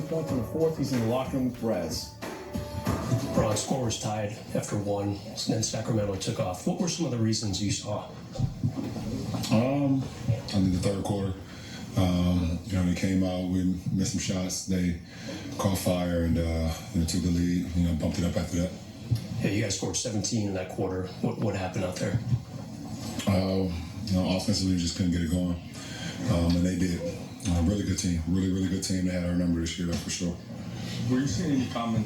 points in the fourth. He's in the locker room with Perez. Bronx score was tied after one, then Sacramento took off. What were some of the reasons you saw? I think the third quarter, they came out, we missed some shots, they caught fire and took the lead, bumped it up after that. Yeah, you guys scored 17 in that quarter. What happened out there? Offensively, we just couldn't get it going, and they did. Really good team, really good team. They had our number this year, that's for sure. Were you seeing any common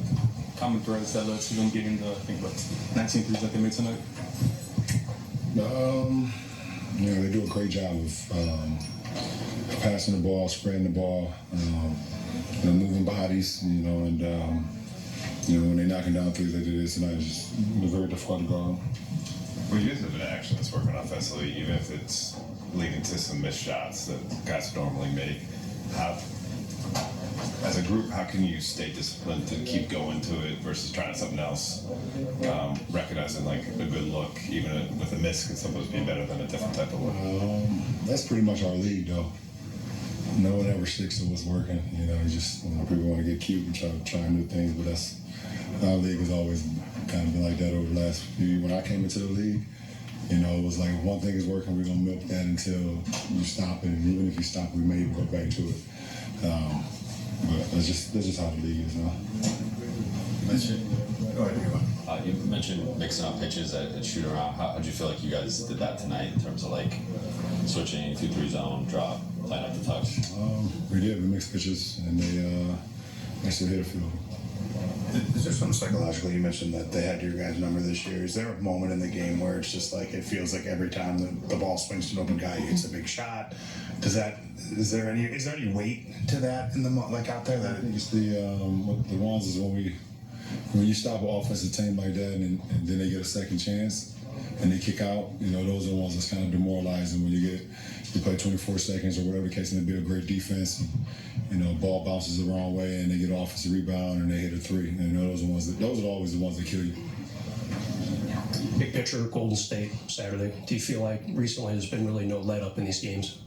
threads that led to them getting the, 19 threes that they made tonight? They do a great job of passing the ball, spreading the ball, moving bodies, and when they're knocking down threes, they do this tonight. It's very difficult to guard. Well, you guys have an action that's working offensively, even if it's leading to some missed shots that guys would normally make. As a group, how can you stay disciplined to keep going to it versus trying something else? Recognizing like a good look, even with a miss, can sometimes be better than a different type of look. That's pretty much our league, though. No one ever sticks to what's working. People want to get cute and try new things, but that's our league has always kind of been like that over the last few years. When I came into the league, it was like one thing is working, we're gonna milk that until you stop it, and even if you stop, we may go back to it. But that's just how the league is now. You mentioned mixing up pitches at shoot around. How did you feel like you guys did that tonight in terms of like switching 2-3 zone, drop, playing up the touch? We did. We mixed pitches, and they still hit a few. Is there something psychological? You mentioned that they had your guys' number this year. Is there a moment in the game where it's just like it feels like every time the ball swings to an open guy, it's a big shot? Is there any weight to that in the out there? That It's the ones is when you stop an offensive team like that and then they get a second chance and they kick out. Those are the ones that's kind of demoralizing when you play 24 seconds or whatever the case, and they build great defense. Ball bounces the wrong way and they get an offensive rebound and they hit a three. Those are always the ones that kill you. Big picture, Golden State Saturday. Do you feel like recently there's been really no let up in these games?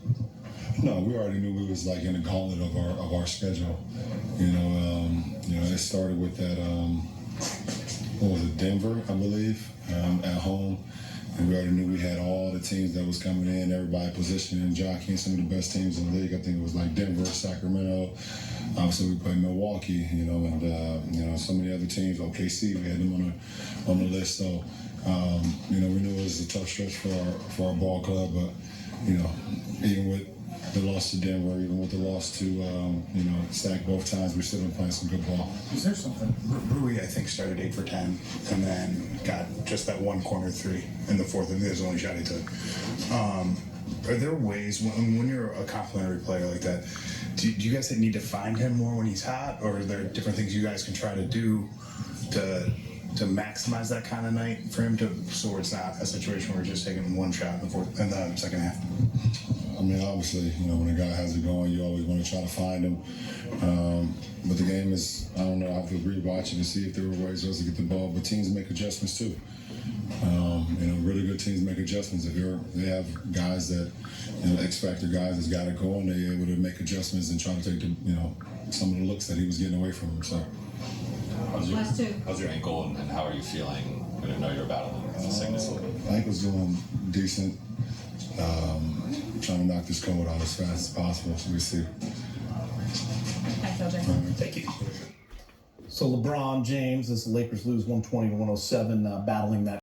No, we already knew we was like in the gauntlet of our schedule. It started with that. What was it, Denver, I believe, at home. And we already knew we had all the teams that was coming in, everybody positioning, jockeying some of the best teams in the league. I think it was like Denver, Sacramento. Obviously, we played Milwaukee, and some of the other teams, OKC, we had them on the list. So, we knew it was a tough stretch for our ball club. But, even with the loss to Denver, even with the loss to, Sac both times, we still been playing some good ball. Is there something? Rui, I think, started 8 for 10 and then got just that one corner three in the fourth. I think that's the only shot he took. Are there ways, when you're a complimentary player like that, do you guys need to find him more when he's hot, or are there different things you guys can try to do to maximize that kind of night for him so it's not a situation where we're just taking one shot in the second half? Obviously, when a guy has it going, you always want to try to find him. But the game is, I don't know, I have to rewatch it to see if there were ways for us to get the ball. But teams make adjustments too. Really good teams make adjustments. If they have guys that, X-factor guys that's got it going, they're able to make adjustments and try to take some of the looks that he was getting away from him. So. How's your ankle and how are you feeling? I didn't know you were battling the sickness a little bit. Ankle's doing decent. Trying to knock this cold out as fast as possible. So we see. Thank you. So LeBron James, as the Lakers lose 120-107, battling that